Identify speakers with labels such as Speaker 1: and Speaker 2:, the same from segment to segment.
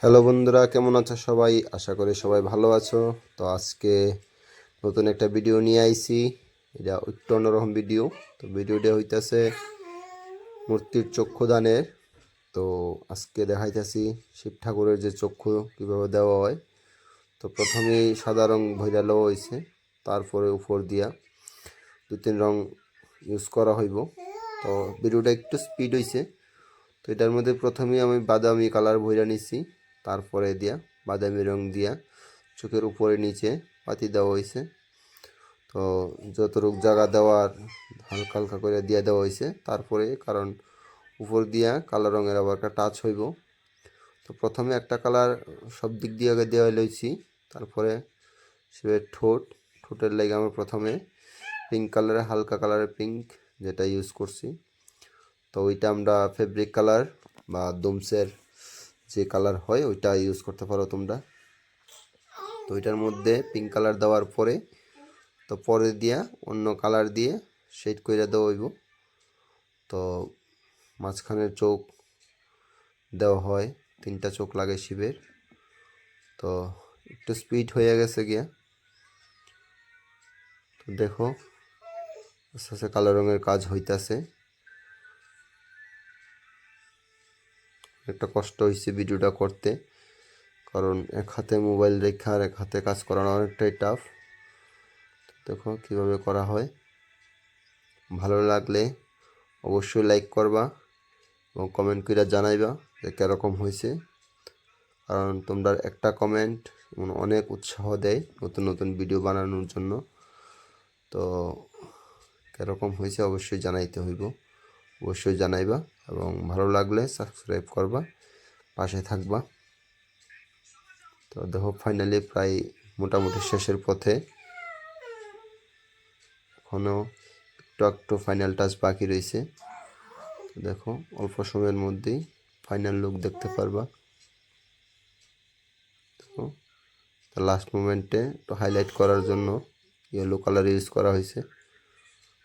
Speaker 1: Hello বন্ধুরা, কেমন আছো সবাই? আশা করি সবাই ভালো আছো। তো আজকে নতুন একটা ভিডিও নিয়ে আইছি। এটা একটু অন্যরকম ভিডিও। তো ভিডিওটা হইতাছে মূর্তির চক্ষুদানের। তো আজকে দেখাইতেছি শিব ঠাকুরের যে চক্ষু কীভাবে দেওয়া হয়। তো প্রথমেই সাদা রং ভইরা লওয়া হয়েছে, তারপরে উপর দিয়া 2-3 রং ইউজ করা হইব। তো ভিডিওটা একটু স্পিড হয়েছে। তো এটার মধ্যে প্রথমেই আমি বাদামি কালার ভইরা নিছি, তারপরে দিয়া বাদামি রং দিয়া চোখের উপরে নিচে পাতি দেওয়া হয়েছে। তো যতটুক জায়গা দেওয়ার হালকা হালকা করে দিয়া দেওয়া হয়েছে। তারপরে কারণ উপর দিয়া কালো রঙের আবার একটা টাচ হইব। তো প্রথমে একটা কালার সব দিক দিয়ে আগে দেওয়া লইছি, তারপরে শিবের ঠোঁটের লাগে আমরা প্রথমে পিঙ্ক কালারের, হালকা কালারের পিঙ্ক যেটা ইউজ করছি। তো ওইটা আমরা ফেব্রিক কালার বা ডোমসের যে কালার হয় ওইটা ইউজ করতে পারো তোমরা। তো ওইটার মধ্যে পিঙ্ক কালার দেওয়ার পরে তো পরে দিয়া অন্য কালার দিয়ে শেড করে দেওয়া হইব। তো মাঝখানের চোখ দেওয়া হয়, 3টা চোখ লাগে শিবের। তো একটু স্পিড হয়ে গেছে গিয়া। তো দেখো আস্তে আস্তে কালো রঙের কাজ হইতাছে। একটা কষ্ট হয়েছে ভিডিওটা করতে, কারণ এক হাতে মোবাইল রেখে আর এক হাতে কাজ করানো অনেকটাই টাফ। দেখো কিভাবে করা হয়। ভালো লাগলে অবশ্যই লাইক করবা এবং কমেন্ট করে জানাইবা যে কীরকম হয়েছে, কারণ তোমরা একটা কমেন্ট অনেক উৎসাহ দেয় নতুন নতুন ভিডিও বানানোর জন্য। তো কীরকম হয়েছে অবশ্যই জানাইতে হইব, অবশ্যই জানাইবা এবং ভালো লাগলে সাবস্ক্রাইব করবা, পাশে থাকবা। তো দেখো ফাইনালি প্রায় মোটামুটি শেষের পথে, এখনও একটু একটু ফাইনাল টাচ বাকি রয়েছে। দেখো অল্প সময়ের মধ্যেই ফাইনাল লুক দেখতে পারবা। দেখো লাস্ট মোমেন্টে একটু হাইলাইট করার জন্য ইয়েলো কালার ইউজ করা হয়েছে।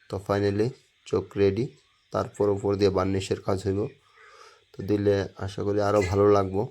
Speaker 1: তো ফাইনালি চোখ রেডি, তারপর উপর দিয়ে বার্নিশের কাজ হইব। তো দিলে আশা করি আরও ভালো লাগবো।